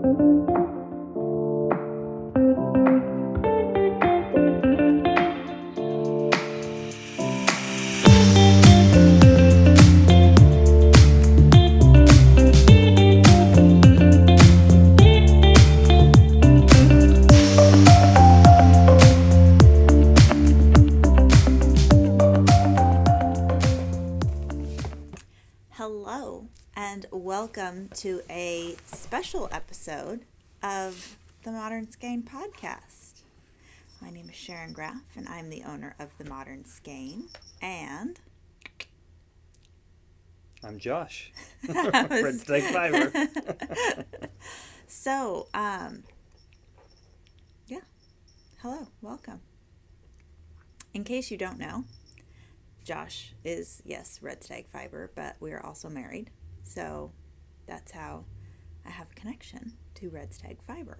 Hello, and welcome to a special episode of the Modern Skein podcast. My name is Sharon Graff, and I'm the owner of the Modern Skein, and I'm Josh. Stag Fiber. So, hello, welcome. In case you don't know, Josh is, yes, Red Stag Fiber, but we are also married. So that's how I have a connection to Red Stag Fiber.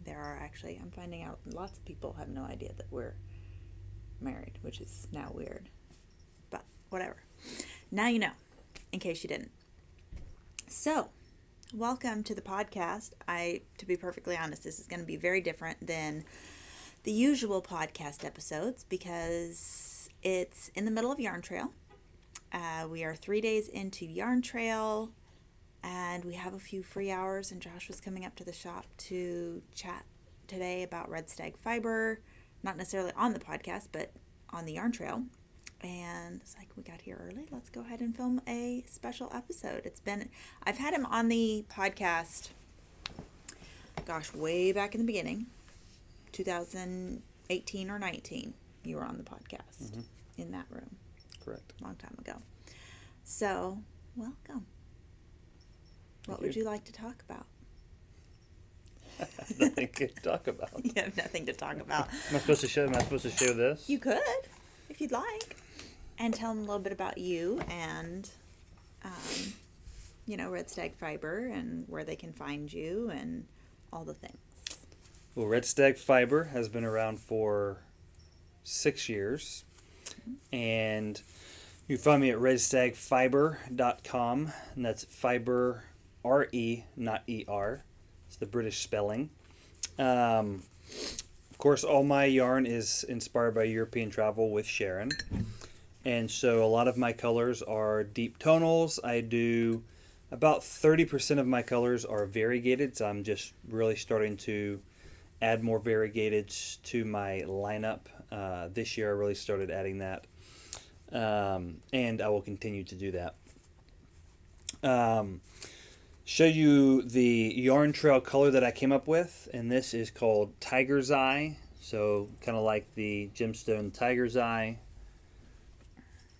There are actually, I'm finding out lots of people have no idea that we're married, which is now weird. But whatever. Now you know, in case you didn't. So, welcome to the podcast. To be perfectly honest, this is going to be very different than the usual podcast episodes because it's in the middle of Yarn Trail. We are 3 days into Yarn Trail, and we have a few free hours, and Josh was coming up to the shop to chat today about Red Stag Fiber, not necessarily on the podcast, but on the Yarn Trail. And it's like, we got here early. Let's go ahead and film a special episode. I've had him on the podcast, way back in the beginning, 2018 or 19. You were on the podcast in that room. Correct. A long time ago. So, welcome. What would you like to talk about? Nothing to talk about. You have nothing to talk about. Am I supposed to show this? You could, if you'd like. And tell them a little bit about you and, Red Stag Fiber and where they can find you and all the things. Well, Red Stag Fiber has been around for 6 years, and you can find me at redstagfiber.com, and that's fiber, R-E, not E-R. It's the British spelling. Of course, all my yarn is inspired by European travel with Sharon, and so a lot of my colors are deep tonals. I do about 30% of my colors are variegated, so I'm just really starting to add more variegateds to my lineup. This year I really started adding that, and I will continue to do that. Show you the Yarn Trail color that I came up with, and this is called Tiger's Eye, so kind of like the gemstone Tiger's Eye.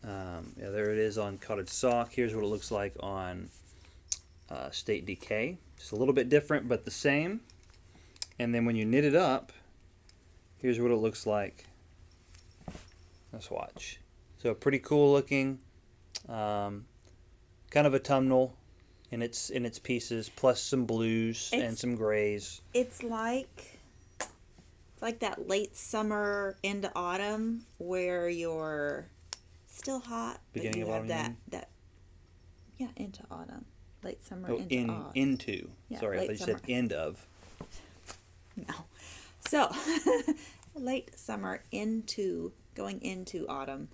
There it is on Cottage Sock. Here's what it looks like on State Decay. Just a little bit different, but the same. And then when you knit it up, here's what it looks like. Let's watch. So pretty cool looking, kind of autumnal in its pieces, plus some blues and some grays. It's like that late summer into autumn where you're still hot, Beginning but you of have autumn, into autumn, late summer into. Yeah, Sorry, I thought you said end of. No. So, late summer going into autumn,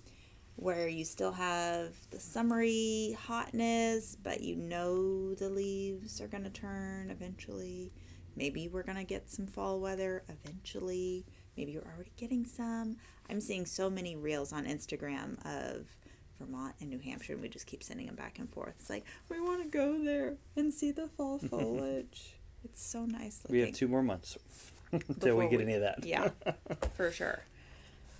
where you still have the summery hotness, but the leaves are going to turn eventually. Maybe we're going to get some fall weather eventually. Maybe you're already getting some. I'm seeing so many reels on Instagram of Vermont and New Hampshire, and we just keep sending them back and forth. It's like, we want to go there and see the fall foliage. It's so nice looking. We have 2 more months until we get any of that. Yeah, for sure.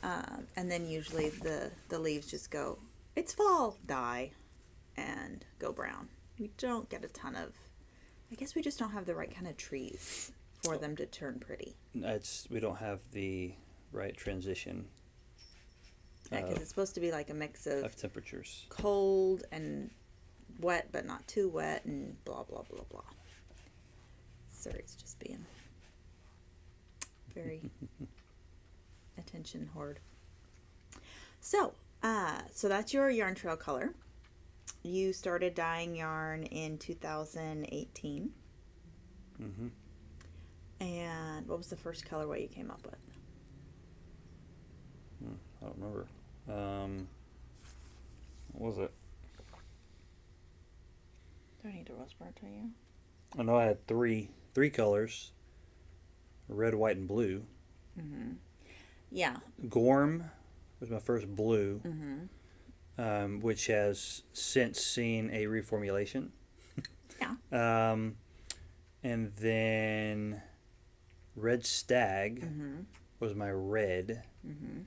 And then usually the leaves just go, it's fall, die, and go brown. We don't get a ton of, I guess we just don't have the right kind of trees for them to turn pretty. We don't have the right transition. Yeah, because it's supposed to be like a mix of temperatures. Cold and wet, but not too wet, and blah, blah, blah, blah. Surrey's just being very attention hoard. So that's your Yarn Trail color. You started dyeing yarn in 2018. Mm-hmm. And what was the first colorway you came up with? I don't remember. What was it? Do I need to whisper it to you? I know I had three colors: red, white, and blue. Mm-hmm. Yeah. Gorm was my first blue, Mm-hmm. which has since seen a reformulation. Yeah. And then Red Stag Mm-hmm. was my red. Mm-hmm.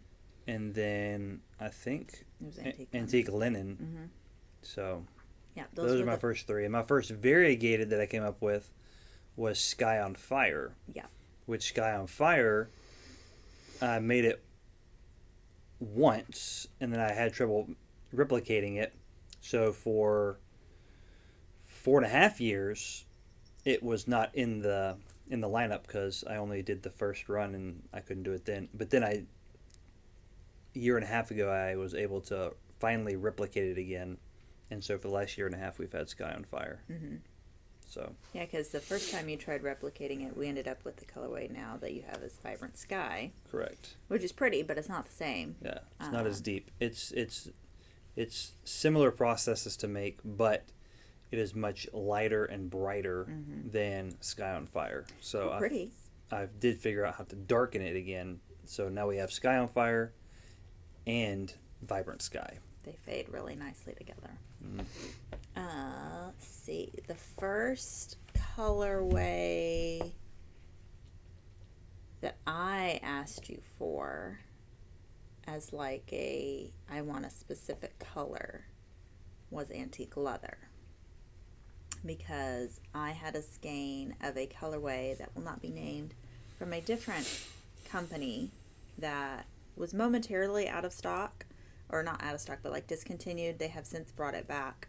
And then I think It was antique. Antique Linen. Mm-hmm. So Yeah, those are my first three. And my first variegated that I came up with was Sky on Fire. Yeah. Which Sky on Fire, I made it once, and then I had trouble replicating it. So for 4.5 years, it was not in the lineup because I only did the first run and I couldn't do it then. But then a year and a half ago, I was able to finally replicate it again, and so for the last year and a half, we've had Sky on Fire. Mm-hmm. So yeah, because the first time you tried replicating it, we ended up with the colorway now that you have as Vibrant Sky. correct. Which is pretty, but it's not the same. Yeah, it's not as deep. It's similar processes to make, but it is much lighter and brighter than Sky on Fire. So pretty. I did figure out how to darken it again. So now we have Sky on Fire and Vibrant Sky. They fade really nicely together. Mm-hmm. Let's see. The first colorway that I asked you for as like I want a specific color was antique leather, because I had a skein of a colorway that will not be named from a different company that was momentarily out of stock, or not out of stock, but like discontinued. They have since brought it back,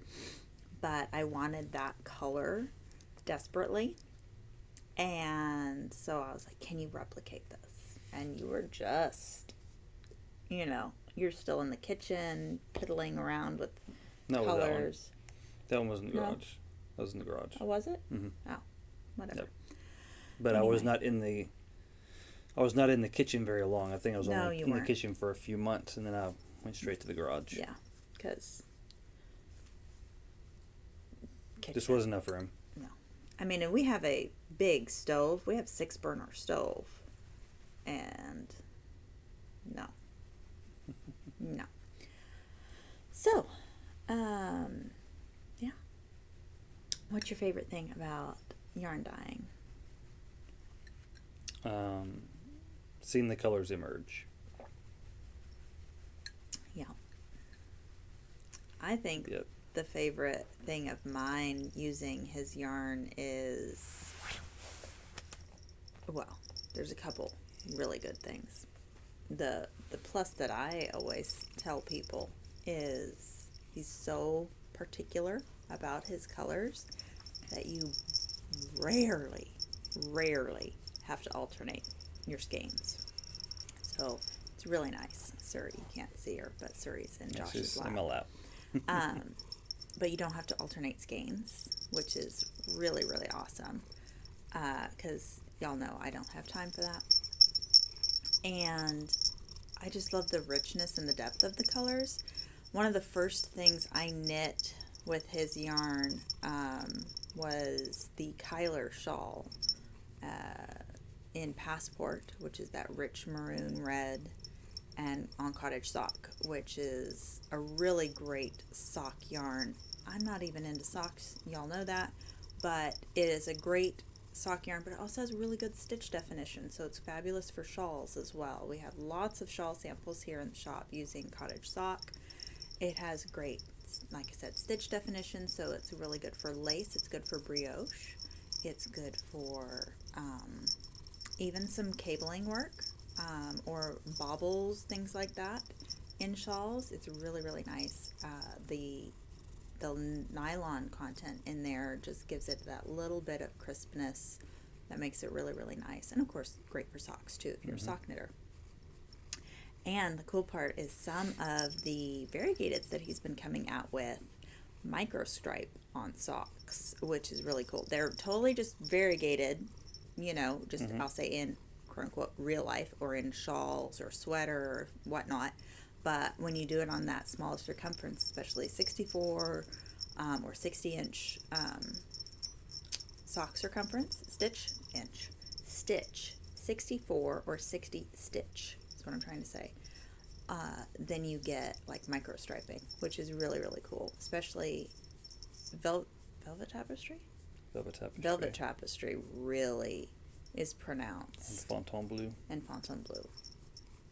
but I wanted that color desperately, and so I was like, can you replicate this? And you were just, you're still in the kitchen piddling around with colors. That one was in the No? garage. That was in the garage. Oh, was it? Mhm. Oh, whatever. Yep. But Anyway. I was not in the kitchen very long. I think I was No, only you in the weren't. kitchen for a few months, and then I went straight to the garage. Yeah, because This wasn't enough room. No, I mean, and we have a big stove. We have 6-burner stove, and no. So, yeah. What's your favorite thing about yarn dyeing? Seeing the colors emerge. Yeah. I think Yep. the favorite thing of mine using his yarn is, well, there's a couple really good things. The plus that I always tell people is he's so particular about his colors that you rarely have to alternate your skeins. So it's really nice. Suri, you can't see her, but Suri's in Josh's She's lap. in my lap. But you don't have to alternate skeins, which is really, really awesome. Because y'all know I don't have time for that. And I just love the richness and the depth of the colors. One of the first things I knit with his yarn was the Kyler shawl in Passport, which is that rich maroon red, and on Cottage Sock, which is a really great sock yarn. I'm not even into socks, y'all know that, but it is a great sock yarn, but it also has really good stitch definition, so it's fabulous for shawls as well. We have lots of shawl samples here in the shop using Cottage Sock. It has great, like I said, stitch definition, so it's really good for lace. It's good for brioche. It's good for even some cabling work or baubles, things like that in shawls. It's really, really nice. The nylon content in there just gives it that little bit of crispness that makes it really, really nice. And of course, great for socks too if you're a sock knitter. And the cool part is some of the variegateds that he's been coming out with micro stripe on socks, which is really cool. They're totally just variegated just I'll say in quote unquote real life or in shawls or sweater or whatnot. But when you do it on that smaller circumference, especially 64 or 60-inch sock circumference, stitch, 64 or 60 stitch is what I'm trying to say. Then you get like micro striping, which is really, really cool, especially velvet tapestry. Velvet tapestry really is pronounced. And Fontainebleau.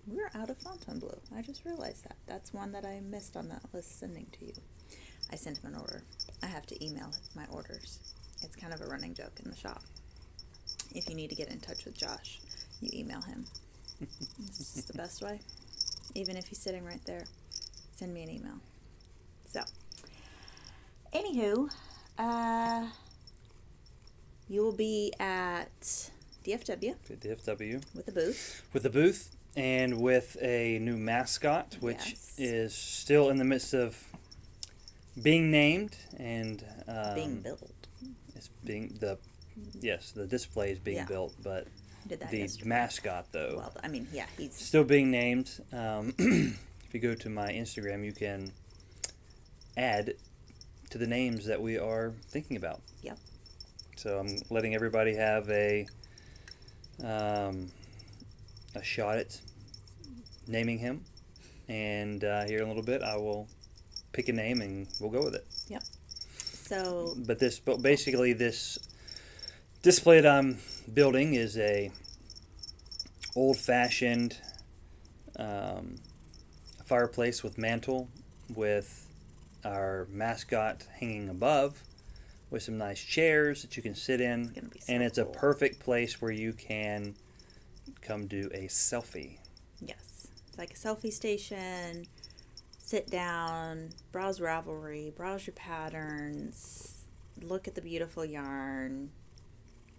We're out of Fontainebleau. I just realized that. That's one that I missed on that list sending to you. I sent him an order. I have to email my orders. It's kind of a running joke in the shop. If you need to get in touch with Josh, you email him. This is the best way. Even if he's sitting right there, send me an email. So, anywho, you will be at DFW. With a booth. And with a new mascot, which is still in the midst of being named and being built. It's being the display is being built, but the yesterday. Mascot though. Well, I mean, he's still being named. If you go to my Instagram, you can add to the names that we are thinking about. Yep. So I'm letting everybody have a shot at naming him, and here in a little bit I will pick a name and we'll go with it. Yep. So but basically this display that I'm building is a old-fashioned fireplace with mantle, with our mascot hanging above, with some nice chairs that you can sit in, it's a perfect place where you can come do a selfie. Yes. It's like a selfie station. Sit down, browse Ravelry, browse your patterns, look at the beautiful yarn,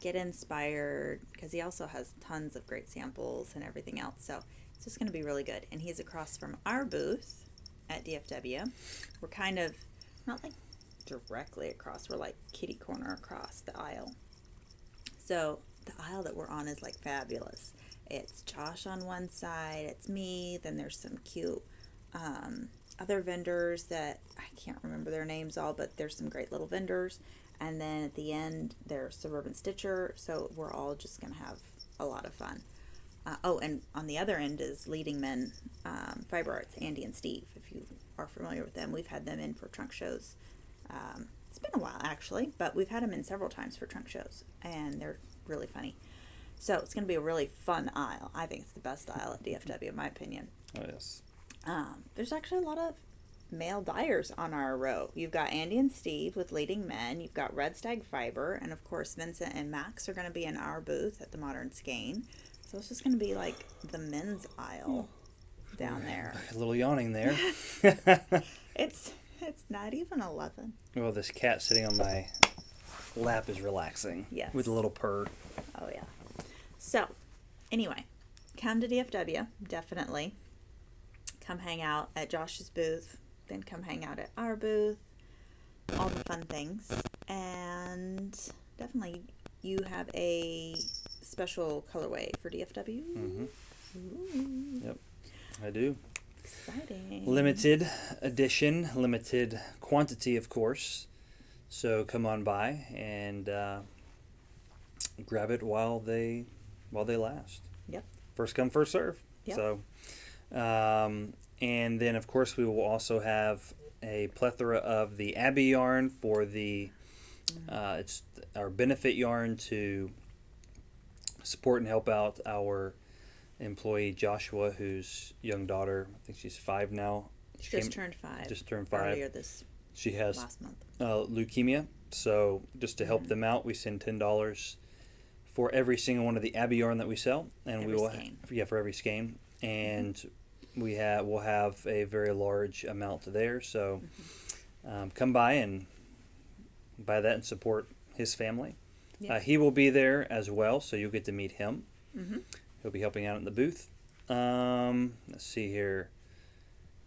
get inspired, because he also has tons of great samples and everything else. So it's just going to be really good. And he's across from our booth at DFW. We're kind of, not like directly across, we're like kitty corner across the aisle. So the aisle that we're on is like fabulous. It's Josh on one side, it's me, then there's some cute other vendors that I can't remember their names all, but there's some great little vendors. And then at the end, there's Suburban Stitcher, so we're all just going to have a lot of fun. And on the other end is Leading Men Fiber Arts, Andy and Steve, if you are familiar with them. We've had them in for trunk shows. It's been a while, actually, but we've had them in several times for trunk shows, and they're really funny. So it's going to be a really fun aisle. I think it's the best aisle at DFW, in my opinion. Oh, yes. There's actually a lot of male dyers on our row. You've got Andy and Steve with Leading Men. You've got Red Stag Fiber. And, of course, Vincent and Max are going to be in our booth at the Modern Skein. So it's just going to be like the men's aisle down there. A little yawning there. It's not even 11. Well, this cat sitting on my lap is relaxing. Yes. With a little purr. Oh, yeah. So, anyway, come to DFW, definitely. Come hang out at Josh's booth, then come hang out at our booth, all the fun things. And definitely you have a special colorway for DFW. Mm-hmm. Yep, I do. Exciting. Limited edition, limited quantity, of course. So come on by and grab it while they last. Yep. First come, first serve. Yep. So, and then of course we will also have a plethora of the Abbey yarn for the it's our benefit yarn to support and help out our employee Joshua, whose young daughter, I think she's 5 now. She just turned 5. Just turned 5. Earlier this She has last month. Leukemia. So just to help them out, we send $10 for every single one of the Abbey yarn that we sell, and Every we will skein. for every skein, and we'll have a very large amount there. So come by and buy that and support his family. Yeah. He will be there as well, so you'll get to meet him. Mm-hmm. He'll be helping out in the booth. Let's see here.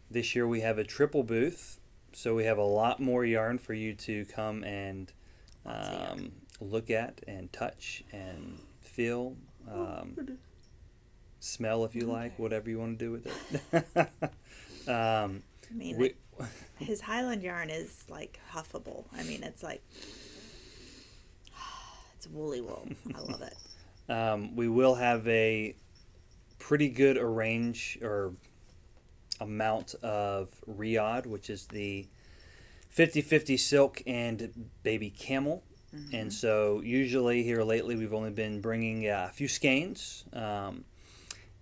This year we have a triple booth, so we have a lot more yarn for you to come and look at and touch and feel, smell if you like, Okay. whatever you want to do with it. I mean, his Highland yarn is like huffable. I mean, it's like, it's woolly wool. I love it. We will have a pretty good amount of Riyadh, which is the 50-50 silk and baby camel. Mm-hmm. And so usually here lately we've only been bringing a few skeins.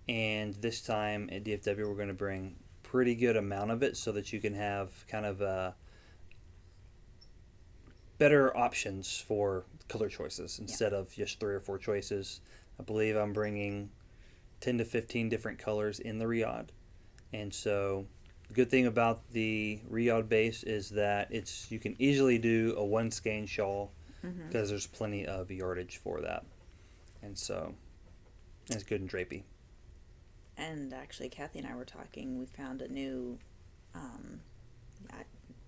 And this time at DFW we're going to bring pretty good amount of it so that you can have kind of better options for color choices instead of just 3 or 4 choices. I believe I'm bringing 10 to 15 different colors in the Riyadh. And so the good thing about the Riyadh base is that you can easily do a 1 skein shawl because there's plenty of yardage for that. And so it's good and drapey. And actually, Kathy and I were talking. We found a new.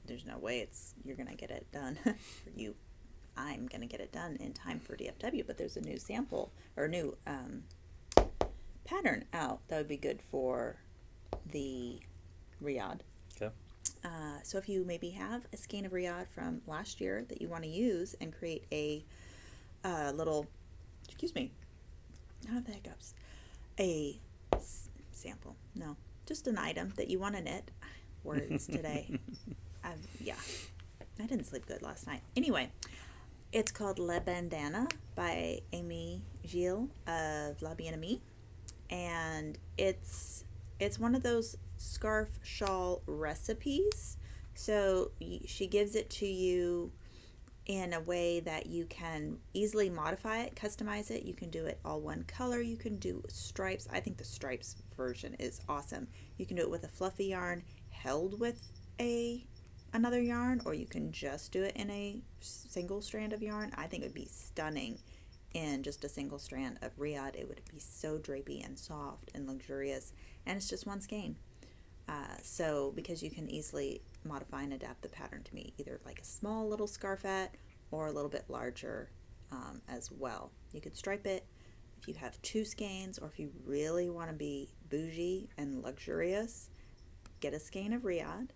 There's no way you're gonna get it done for you. I'm gonna get it done in time for DFW, but there's a new sample or new pattern out that would be good for the Riyadh. Okay. So if you maybe have a skein of Riyadh from last year that you want to use and create a little, excuse me, I have the hiccups, a sample, no, just an item that you want to knit. Words today. Yeah, I didn't sleep good last night. Anyway, it's called Le Bandana by Amy Gilles of La Bien-Aimée, and it's one of those scarf shawl recipes. So she gives it to you in a way that you can easily modify it, customize it. You can do it all one color. You can do stripes. I think the stripes version is awesome. You can do it with a fluffy yarn held with another yarn, or you can just do it in a single strand of yarn. I think it would be stunning in just a single strand of Riyadh. It would be so drapey and soft and luxurious, and it's just 1 skein. So because you can easily modify and adapt the pattern to me either like a small little scarfette or a little bit larger as well. You could stripe it if you have 2 skeins, or if you really want to be bougie and luxurious, get a skein of Riyadh,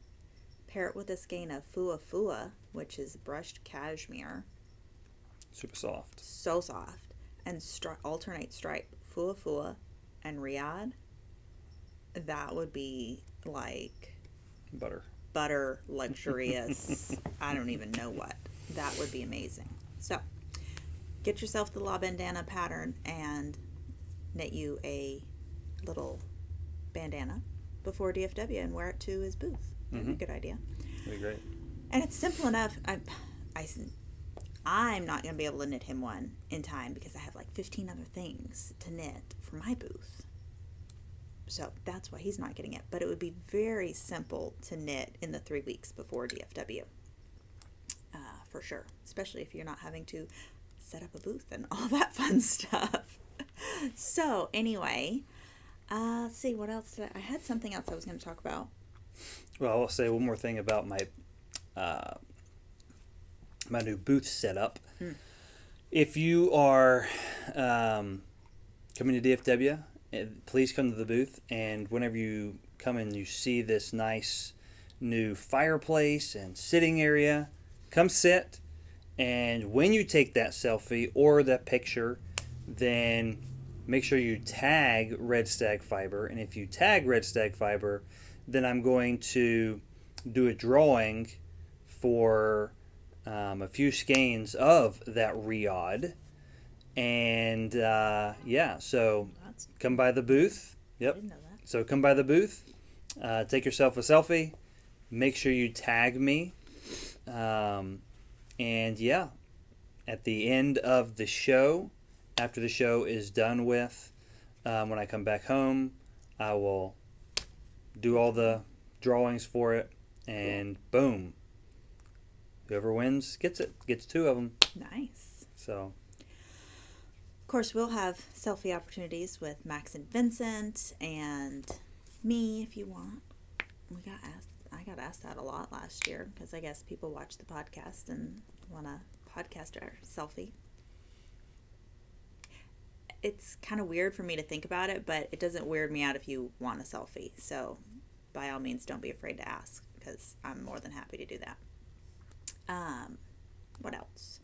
pair it with a skein of Fua Fua, which is brushed cashmere. Super soft. So soft. And alternate stripe Fua Fua and Riyadh. That would be like butter luxurious. I don't even know what. That would be amazing. So get yourself the La Bandana pattern and knit you a little bandana before DFW and wear it to his booth. That'd be a good idea. That'd be great. And it's simple enough. I'm not going to be able to knit him one in time because I have like 15 other things to knit for my booth. So that's why he's not getting it. But it would be very simple to knit in the 3 weeks before DFW. For sure. Especially if you're not having to set up a booth and all that fun stuff. So anyway, let's see what else. I had something else I was going to talk about. Well, I'll say one more thing about my my new booth setup. If you are coming to DFW, please come to the booth, and whenever you come in, you see this nice new fireplace and sitting area. Come sit, and when you take that selfie or that picture, then make sure you tag Red Stag Fiber, and if you tag Red Stag Fiber, then I'm going to do a drawing for a few skeins of that Riyadh. And so come by the booth. Yep. I didn't know that. So come by the booth, take yourself a selfie, make sure you tag me. And yeah, at the end of the show, after the show is done with, when I come back home, I will do all the drawings for it, and boom, whoever wins gets 2 of them. Nice. So, of course, we'll have selfie opportunities with Max and Vincent and me if you want. I got asked that a lot last year because I guess people watch the podcast and want to podcast our selfie. it's kind of weird for me to think about it, but it doesn't weird me out if you want a selfie. So by all means, don't be afraid to ask, because I'm more than happy to do that. What else?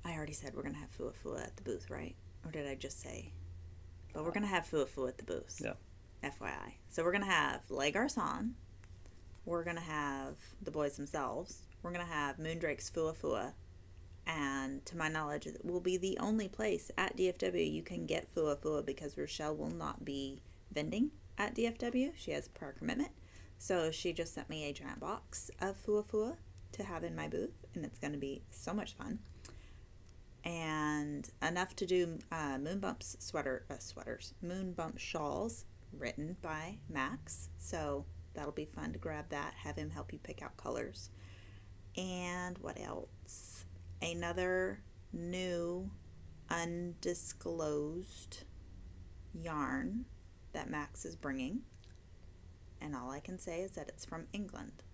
I already said we're going to have Fua at the booth, right? Or did I just say? But we're going to have Fua at the booth. Yeah. FYI. So we're going to have Les Garcons. We're going to have the boys themselves. We're going to have Moondrake's Fua. And to my knowledge, it will be the only place at DFW you can get Fua because Rochelle will not be vending at DFW. She has a prior commitment. So she just sent me a giant box of Fua to have in my booth. And it's going to be so much fun. And enough to do Moonbumps Moonbump shawls written by Max. So that'll be fun to grab that, have him help you pick out colors. And what else? Another new undisclosed yarn that Max is bringing. And all I can say is that it's from England.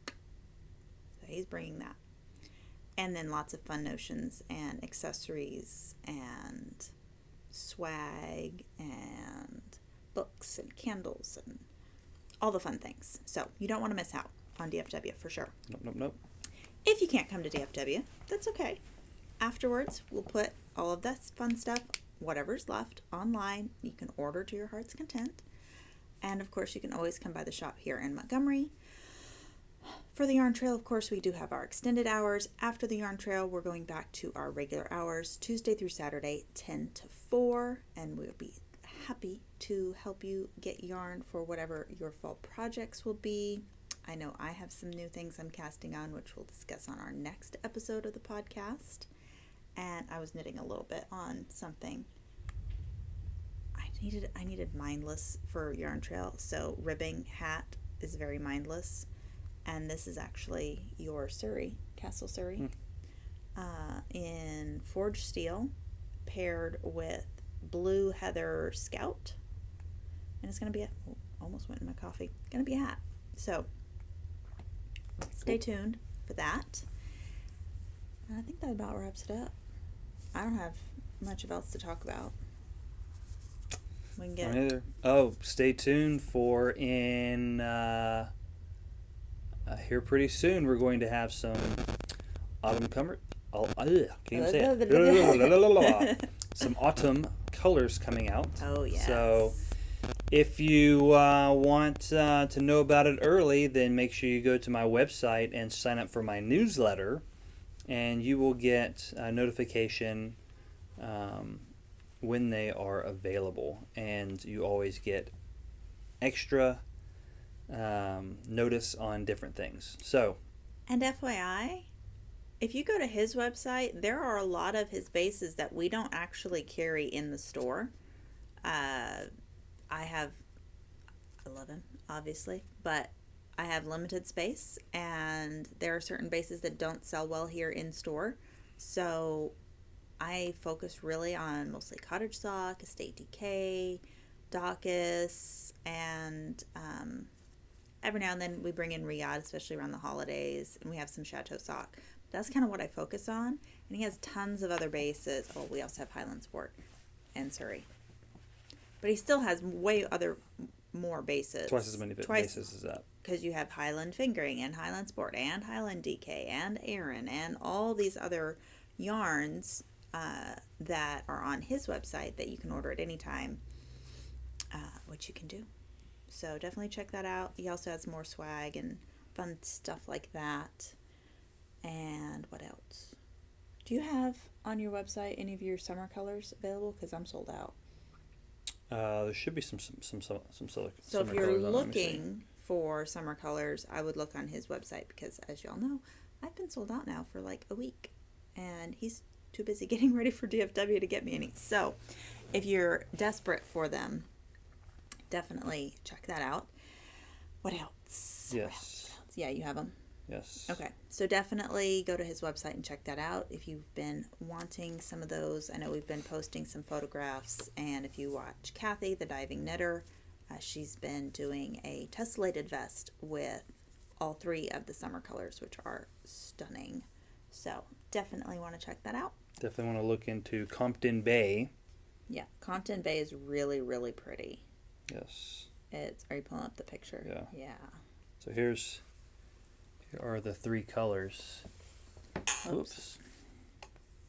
So he's bringing that. And then lots of fun notions and accessories and swag and books and candles and all the fun things. So you don't want to miss out on DFW for sure. Nope. If you can't come to DFW, that's okay. Afterwards, we'll put all of that fun stuff, whatever's left, online. You can order to your heart's content. And of course, you can always come by the shop here in Montgomery. For the yarn trail, of course, we do have our extended hours. After the yarn trail, we're going back to our regular hours, Tuesday through Saturday, 10 to 4, and we'll be happy to help you get yarn for whatever your fall projects will be. I know I have some new things I'm casting on, which we'll discuss on our next episode of the podcast. And I was knitting a little bit on something. I needed mindless for yarn trail, so ribbing hat is very mindless. And this is actually your Surrey, Castle Surrey, in forged steel, paired with blue heather scout. And it's going to be almost went in my coffee. Going to be a hat. So stay tuned for that. And I think that about wraps it up. I don't have much else to talk about. We can get Either. Oh, stay tuned for here pretty soon. We're going to have some autumn can't even say it. Some autumn colors coming out. Oh, yes. So if you want to know about it early, then make sure you go to my website and sign up for my newsletter, and you will get a notification when they are available, and you always get extra notice on different things. So, and FYI, if you go to his website, there are a lot of his bases that we don't actually carry in the store. I love him, obviously, but I have limited space, and there are certain bases that don't sell well here in store. So I focus really on mostly cottage sock, estate decay, Daucus, and every now and then we bring in Riyadh, especially around the holidays, and we have some Chateau sock. That's kind of what I focus on. And he has tons of other bases. Oh, we also have Highland Sport and Surrey. But he still has more bases. twice as many bases as that. Because you have Highland Fingering and Highland Sport and Highland DK and Aaron and all these other yarns that are on his website that you can order at any time, which you can do. So definitely check that out. He also has more swag and fun stuff like that. And what else? Do you have on your website any of your summer colors available? Because I'm sold out. There should be some summer So if you're looking for summer colors, I would look on his website, because as y'all know, I've been sold out now for like a week, and he's too busy getting ready for DFW to get me any. So if you're desperate for them, definitely check that out. What else? Yes. Yeah, you have them. Yes. Okay, so definitely go to his website and check that out if you've been wanting some of those. I know we've been posting some photographs, and if you watch Kathy, the diving knitter, she's been doing a tessellated vest with all three of the summer colors, which are stunning. So definitely want to check that out. Definitely want to look into Compton Bay. Yeah, Compton Bay is really, really pretty. Yes. Are you pulling up the picture? Yeah. Yeah. So here are the 3 colors. Oops.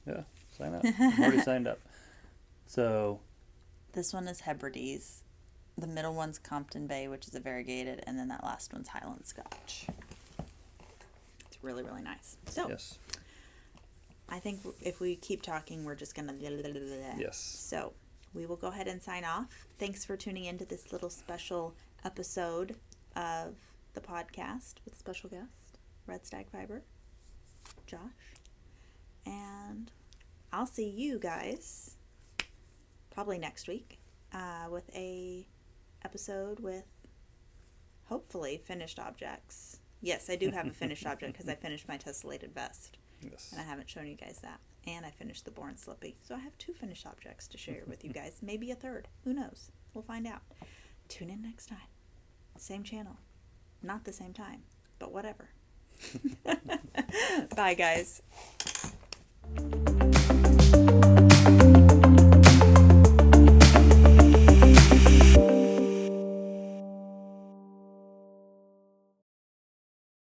Yeah, sign up. I'm already signed up. So this one is Hebrides. The middle one's Compton Bay, which is a variegated, and then that last one's Highland Scotch. It's really, really nice. So yes. I think if we keep talking, we're just gonna. Yes. So we will go ahead and sign off. Thanks for tuning into this little special episode of the podcast with special guest Red Stag Fiber, Josh, and I'll see you guys probably next week with a episode with hopefully finished objects. Yes, I do have a finished object because I finished my tessellated vest. Yes. And I haven't shown you guys that. And I finished the Born Slippy. So I have 2 finished objects to share with you guys. Maybe a third. Who knows? We'll find out. Tune in next time. Same channel. Not the same time, but whatever. Bye, guys.